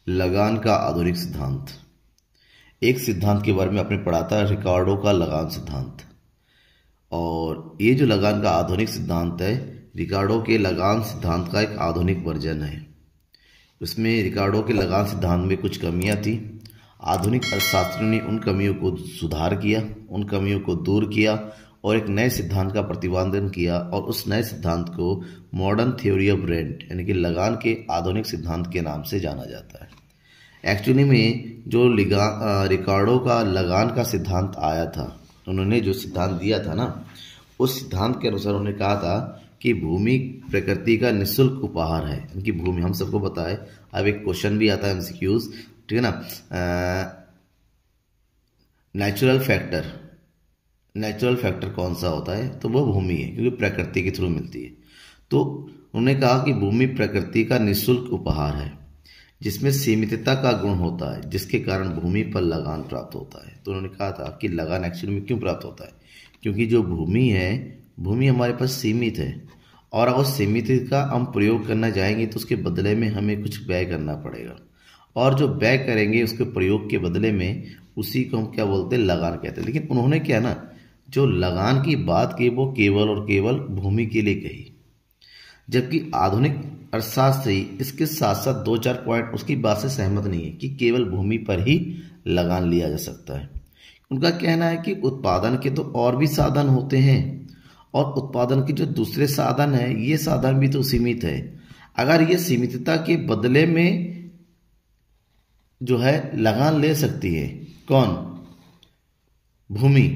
लगान का आधुनिक सिद्धांत। एक सिद्धांत के बारे में आपने पढ़ा था, रिकार्डो का लगान सिद्धांत। और ये जो लगान का आधुनिक सिद्धांत है, रिकार्डो के लगान सिद्धांत का एक आधुनिक वर्जन है। उसमें रिकार्डो के लगान सिद्धांत में कुछ कमियां थी। आधुनिक अर्थशास्त्रियों ने उन कमियों को सुधार किया, उन कमियों को दूर किया और एक नए सिद्धांत का प्रतिपादन किया। और उस नए सिद्धांत को मॉडर्न थ्योरी ऑफ रेंट यानी कि लगान के आधुनिक सिद्धांत के नाम से जाना जाता है। एक्चुअली में जो रिकार्डो का लगान का सिद्धांत आया था, उन्होंने जो सिद्धांत दिया था ना, उस सिद्धांत के अनुसार उन्होंने कहा था कि भूमि प्रकृति का निःशुल्क उपहार है। इनकी भूमि हम सबको पता है। अब एक क्वेश्चन भी आता है एमसीक्यूज, ठीक है ना। नेचुरल फैक्टर कौन सा होता है? तो वो भूमि है, क्योंकि प्रकृति के थ्रू मिलती है। तो उन्होंने कहा कि भूमि प्रकृति का निःशुल्क उपहार है जिसमें सीमितता का गुण होता है, जिसके कारण भूमि पर लगान प्राप्त होता है। तो उन्होंने कहा था कि लगान एक्चुअली में क्यों प्राप्त होता है? क्योंकि जो भूमि है, भूमि हमारे पास सीमित है और अगर सीमित का हम प्रयोग करना चाहेंगे तो उसके बदले में हमें कुछ व्यय करना पड़ेगा। और जो व्यय करेंगे उसके प्रयोग के बदले में, उसी को हम क्या बोलते हैं? लगान कहते हैं। लेकिन उन्होंने क्या ना, जो लगान की बात की वो केवल और केवल भूमि के लिए कही, जबकि आधुनिक अर्थशास्त्री इसके साथ साथ दो चार पॉइंट उसकी बात से सहमत नहीं है कि केवल भूमि पर ही लगान लिया जा सकता है। उनका कहना है कि उत्पादन के तो और भी साधन होते हैं और उत्पादन के जो दूसरे साधन है, ये साधन भी तो सीमित है। अगर ये सीमितता के बदले में जो है लगान ले सकती है कौन? भूमि।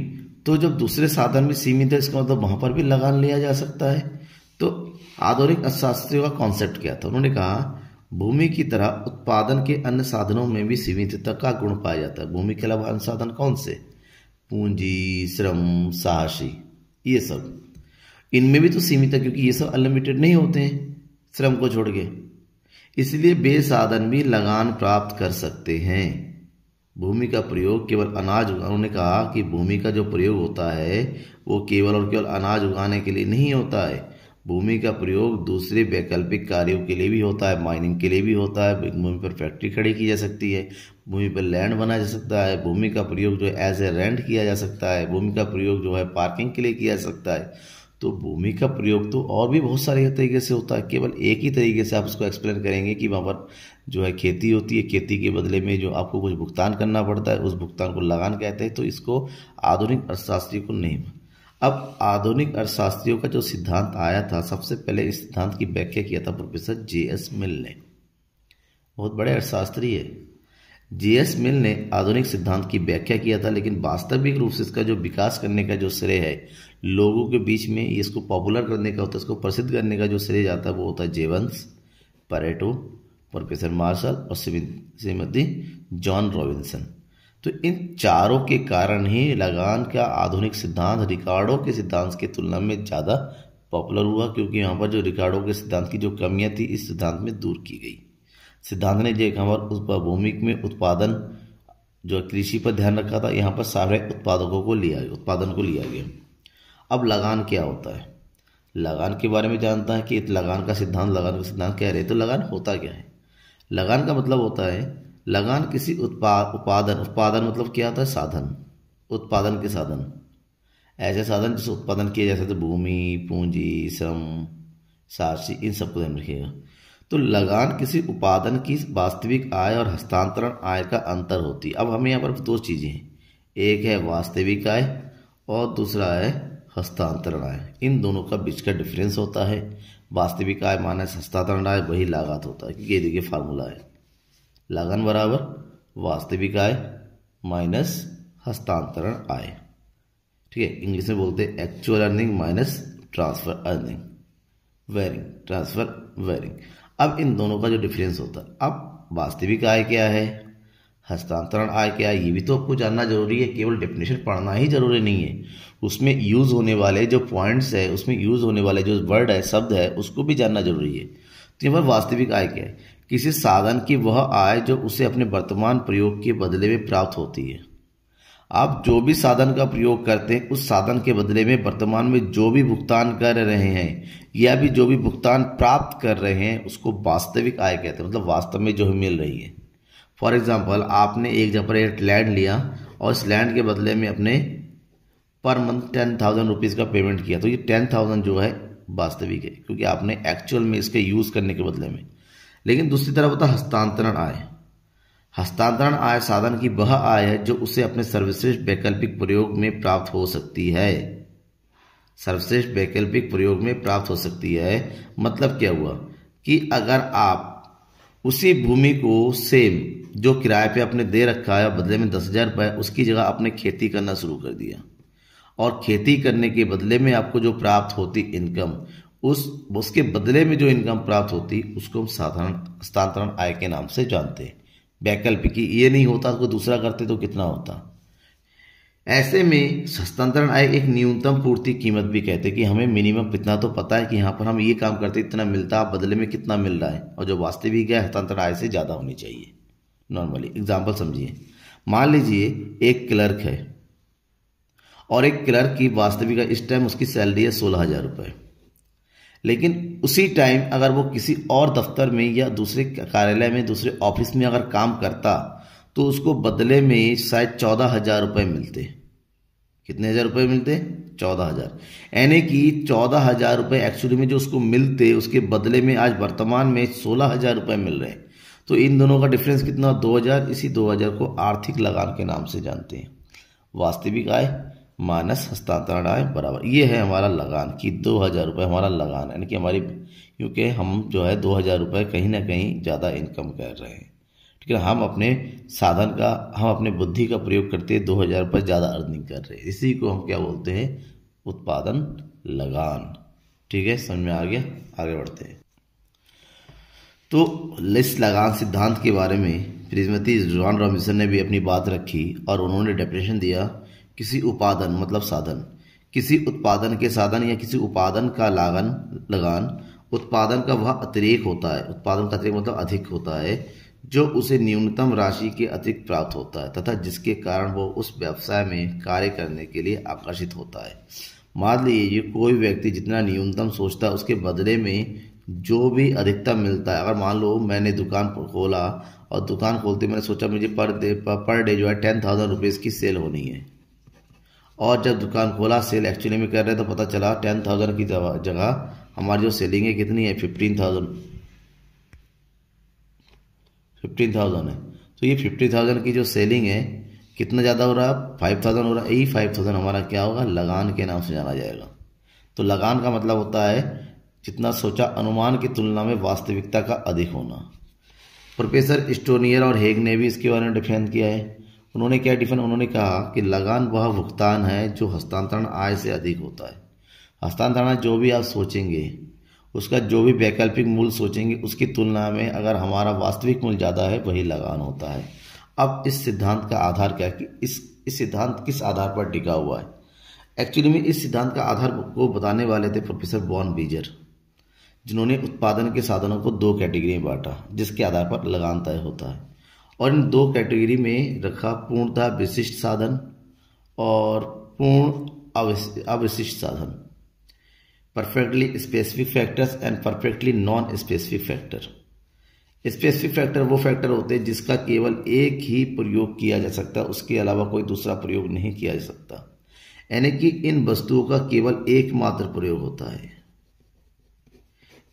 तो जब दूसरे साधन भी सीमित है, इसका मतलब वहां पर भी लगान लिया जा सकता है। तो आधुनिक अर्थशास्त्रियों का कॉन्सेप्ट क्या था? उन्होंने कहा भूमि की तरह उत्पादन के अन्य साधनों में भी सीमितता का गुण पाया जाता है। भूमि के अलावा अन्य साधन कौन से? पूंजी, श्रम, साहसी, ये सब, इनमें भी तो सीमित है, क्योंकि ये सब अनलिमिटेड नहीं होते हैं श्रम को छोड़ के। इसलिए बेसाधन भी लगान प्राप्त कर सकते हैं। भूमि का प्रयोग केवल अनाज उन्होंने कहा कि भूमि का जो प्रयोग होता है वो केवल और केवल अनाज उगाने के लिए नहीं होता है। भूमि का प्रयोग दूसरे वैकल्पिक कार्यों के लिए भी होता है, माइनिंग के लिए भी होता है। भूमि पर फैक्ट्री खड़ी की जा सकती है, भूमि पर लैंड बनाया जा सकता है, भूमि का प्रयोग जो है एज ए रेंट किया जा सकता है, भूमि का प्रयोग जो है पार्किंग के लिए किया जा सकता है। तो भूमि का प्रयोग तो और भी बहुत सारे तरीके से होता है। केवल एक ही तरीके से आप उसको एक्सप्लेन करेंगे कि वहाँ पर जो है खेती होती है, खेती के बदले में जो आपको कुछ भुगतान करना पड़ता है, उस भुगतान को लगान कहते हैं। तो इसको आधुनिक अर्थशास्त्री को नहीं। अब आधुनिक अर्थशास्त्रियों का जो सिद्धांत आया था, सबसे पहले इस सिद्धांत की व्याख्या किया था प्रोफेसर जे.एस. मिल ने। बहुत बड़े अर्थशास्त्री है। जे.एस. मिल ने आधुनिक सिद्धांत की व्याख्या किया था, लेकिन वास्तविक रूप से इसका जो विकास करने का जो श्रेय है, लोगों के बीच में इसको पॉपुलर करने का होता है, इसको प्रसिद्ध करने का जो श्रेय जाता है वो होता है जेवंस, परेटो, प्रोफेसर मार्शल और श्रीमती जॉन रॉबिन्सन। तो इन चारों के कारण ही लगान का आधुनिक सिद्धांत रिकार्डो के सिद्धांत की तुलना में ज़्यादा पॉपुलर हुआ, क्योंकि यहाँ पर जो रिकार्डो के सिद्धांत की जो कमियां थी इस सिद्धांत में दूर की गई। सिद्धांत ने जो यहाँ पर भूमि में उत्पादन जो कृषि पर ध्यान रखा था, यहाँ पर सारे उत्पादन को लिया गया। अब लगान क्या होता है? लगान के बारे में जानता है कि लगान का सिद्धांत कह रहे। तो लगान होता क्या है? लगान का मतलब होता है, लगान किसी उत्पादन मतलब क्या होता है? साधन, उत्पादन के साधन, ऐसे साधन जिससे उत्पादन किया जा सकता है। भूमि, पूंजी, श्रम, साहसी, इन सबको ध्यान रखिएगा। तो लगान किसी उत्पादन की वास्तविक आय और हस्तांतरण आय का अंतर होती है। अब हमें यहाँ पर दो चीजें हैं, एक है वास्तविक आय और दूसरा है हस्तांतरण आय। इन दोनों का बीच का डिफरेंस होता है। वास्तविक आय माइनस हस्तांतरण आय वही लागत होता है। ये देखिए फार्मूला है, लगान बराबर वास्तविक आय माइनस हस्तांतरण आय। ठीक है, इंग्लिश में बोलते हैं actual earning minus transfer earning, varying. अब इन दोनों का जो डिफरेंस होता है, अब वास्तविक आय क्या है, हस्तांतरण आय क्या है, ये भी तो आपको जानना जरूरी है। केवल डेफिनेशन पढ़ना ही जरूरी नहीं है, उसमें यूज होने वाले जो पॉइंट्स है, उसमें यूज होने वाले जो वर्ड है, शब्द है, उसको भी जानना जरूरी है। तो यहाँ पर वास्तविक आय क्या है? किसी साधन की वह आय जो उसे अपने वर्तमान प्रयोग के बदले में प्राप्त होती है। आप जो भी साधन का प्रयोग करते हैं, उस साधन के बदले में वर्तमान में जो भी भुगतान कर रहे हैं या भी जो भी भुगतान प्राप्त कर रहे हैं, उसको वास्तविक आय कहते हैं। मतलब वास्तव में जो मिल रही है, फॉर एग्जाम्पल आपने एक जगह पर एक लैंड लिया और इस लैंड के बदले में अपने पर मंथ 10,000 रुपीज़ का पेमेंट किया, तो ये 10,000 जो है वास्तविक है क्योंकि आपने एक्चुअल में इसके यूज़ करने के बदले में। लेकिन दूसरी तरफ होता है हस्तांतरण आय। हस्तांतरण आय साधन की वह आय है जो उसे अपने सर्वश्रेष्ठ वैकल्पिक प्रयोग में प्राप्त हो सकती है। सर्वश्रेष्ठ वैकल्पिक प्रयोग में प्राप्त हो सकती है मतलब क्या हुआ कि अगर आप उसी भूमि को सेम जो किराए पे आपने दे रखा है बदले में 10,000 रुपये, उसकी जगह आपने खेती करना शुरू कर दिया और खेती करने के बदले में आपको जो प्राप्त होती इनकम, उसके बदले में जो इनकम प्राप्त होती उसको हम साधारण हस्तांतरण आय के नाम से जानते हैं। वैकल्पिक ये नहीं होता तो दूसरा करते तो कितना होता। ऐसे में हस्तांतरण आय एक न्यूनतम पूर्ति कीमत भी कहते हैं कि हमें मिनिमम इतना तो पता है कि यहाँ पर हम ये काम करते इतना मिलता है, बदले में कितना मिल रहा है, और जो वास्तविक है हस्तांतरण आय से ज़्यादा होनी चाहिए। नॉर्मली एग्जाम्पल समझिए, मान लीजिए एक क्लर्क है और एक क्लर्क की वास्तविक इस टाइम उसकी सैलरी है 16,000 रुपये, लेकिन उसी टाइम अगर वो किसी और दफ्तर में या दूसरे कार्यालय में दूसरे ऑफिस में अगर काम करता तो उसको बदले में शायद 14,000 रुपये मिलते। कितने हज़ार रुपये मिलते? 14,000। यानी कि 14,000 रुपये एक्चुअली में जो उसको मिलते उसके बदले में आज वर्तमान में 16,000 रुपये मिल रहे हैं। तो इन दोनों का डिफरेंस कितना? 2,000। इसी 2,000 को आर्थिक लगान के नाम से जानते हैं। वास्तविक आय माइनस हस्तांतरण आय बराबर ये है हमारा लगान कि 2,000 रुपये हमारा लगान, यानी कि हमारी, क्योंकि हम जो है 2,000 रुपये कहीं ना कहीं ज़्यादा इनकम कर रहे हैं, ठीक है। हम अपने साधन का, हम अपने बुद्धि का प्रयोग करते 2,000 रुपये ज़्यादा अर्निंग कर रहे हैं। इसी को हम क्या बोलते हैं? उत्पादन लगान। ठीक है, समझ में आ गया? आगे बढ़ते हैं। तो इस लगान सिद्धांत के बारे में श्रीमती जॉन रॉबिन्सन ने भी अपनी बात रखी और उन्होंने डेफिनेशन दिया, किसी उपादान मतलब साधन, किसी उत्पादन के साधन या किसी उपादान का लगान उत्पादन का वह अतिरेक होता है, उत्पादन का अतिरेक मतलब अधिक होता है, जो उसे न्यूनतम राशि के अतिरिक्त प्राप्त होता है तथा जिसके कारण वो उस व्यवसाय में कार्य करने के लिए आकर्षित होता है। मान लीजिए कोई व्यक्ति जितना न्यूनतम सोचता है उसके बदले में जो भी अधिकतम मिलता है। अगर मान लो मैंने दुकान खोला और दुकान खोलते मैंने सोचा मुझे पर डे जो है 10,000 रुपीज़ की सेल होनी है, और जब दुकान खोला सेल एक्चुअली में कर रहे तो पता चला 10,000 की जगह हमारी जो सेलिंग है कितनी है? 15,000 है। तो ये 50,000 की जो सेलिंग है कितना ज़्यादा हो रहा है? 5,000 हो रहा है। यही 5,000 हमारा क्या होगा? लगान के नाम से जाना जाएगा। तो लगान का मतलब होता है जितना सोचा अनुमान की तुलना में वास्तविकता का अधिक होना। प्रोफेसर स्टोनियर और हेग ने भी इसके बारे में डिफाइन किया है। उन्होंने क्या डिफाइन, उन्होंने कहा कि लगान वह भुगतान है जो हस्तांतरण आय से अधिक होता है। हस्तांतरण जो भी आप सोचेंगे उसका जो भी वैकल्पिक मूल्य सोचेंगे उसकी तुलना में अगर हमारा वास्तविक मूल्य ज़्यादा है वही लगान होता है। अब इस सिद्धांत का आधार क्या है कि इस सिद्धांत किस आधार पर टिका हुआ है? एक्चुअली में इस सिद्धांत का आधार को बताने वाले थे प्रोफेसर वॉन बीजर, जिन्होंने उत्पादन के साधनों को 2 कैटेगरी में बांटा जिसके आधार पर लगान तय होता है, और इन 2 कैटेगरी में रखा पूर्णतः विशिष्ट साधन और पूर्ण अविशिष्ट साधन, perfectly specific factors and perfectly non specific factor. Specific factor वो फैक्टर होते हैं जिसका केवल एक ही प्रयोग किया जा सकता है, उसके अलावा कोई दूसरा प्रयोग नहीं किया जा सकता, यानी कि इन वस्तुओं का केवल एकमात्र प्रयोग होता है।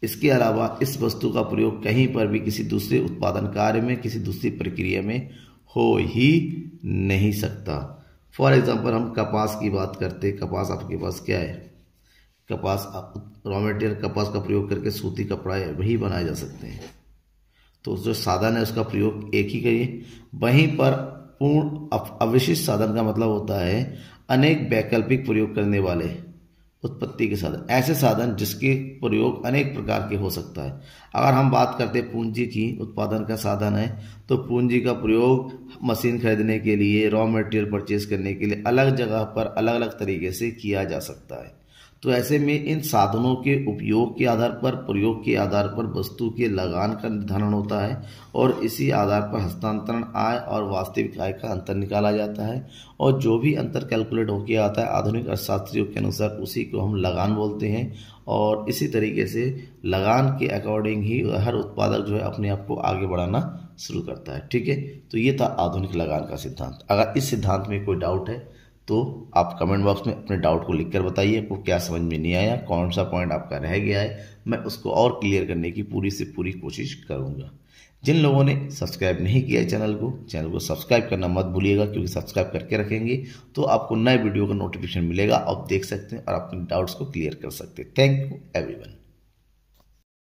इसके अलावा इस वस्तु का प्रयोग कहीं पर भी किसी दूसरे उत्पादन कार्य में, किसी दूसरी प्रक्रिया में हो ही नहीं सकता। फॉर एग्जाम्पल हम कपास की बात करते, कपास आपके पास क्या है? कपास रॉ मटेरियल कपास का प्रयोग करके सूती कपड़ा है वही बनाए जा सकते हैं। तो जो साधन है उसका प्रयोग एक ही करिए। वहीं पर पूर्ण अविशिष्ट साधन का मतलब होता है अनेक वैकल्पिक प्रयोग करने वाले उत्पत्ति के साधन, ऐसे साधन जिसके प्रयोग अनेक प्रकार के हो सकता है। अगर हम बात करते हैं पूंजी की, उत्पादन का साधन है तो पूंजी का प्रयोग मशीन खरीदने के लिए, रॉ मटेरियल परचेज करने के लिए अलग जगह पर अलग अलग तरीके से किया जा सकता है। तो ऐसे में इन साधनों के उपयोग के आधार पर, प्रयोग के आधार पर वस्तु के लगान का निर्धारण होता है और इसी आधार पर हस्तांतरण आय और वास्तविक आय का अंतर निकाला जाता है, और जो भी अंतर कैलकुलेट होकर आता है आधुनिक अर्थशास्त्रियों के अनुसार उसी को हम लगान बोलते हैं। और इसी तरीके से लगान के अकॉर्डिंग ही हर उत्पादक जो है अपने आप को आगे बढ़ाना शुरू करता है। ठीक है, तो ये था आधुनिक लगान का सिद्धांत। अगर इस सिद्धांत में कोई डाउट है तो आप कमेंट बॉक्स में अपने डाउट को लिखकर बताइए, आपको क्या समझ में नहीं आया, कौन सा पॉइंट आपका रह गया है, मैं उसको और क्लियर करने की पूरी से पूरी कोशिश करूँगा। जिन लोगों ने सब्सक्राइब नहीं किया है चैनल को सब्सक्राइब करना मत भूलिएगा, क्योंकि सब्सक्राइब करके रखेंगे तो आपको नए वीडियो का नोटिफिकेशन मिलेगा, आप देख सकते हैं और अपने डाउट्स को क्लियर कर सकते हैं। Thank you everyone.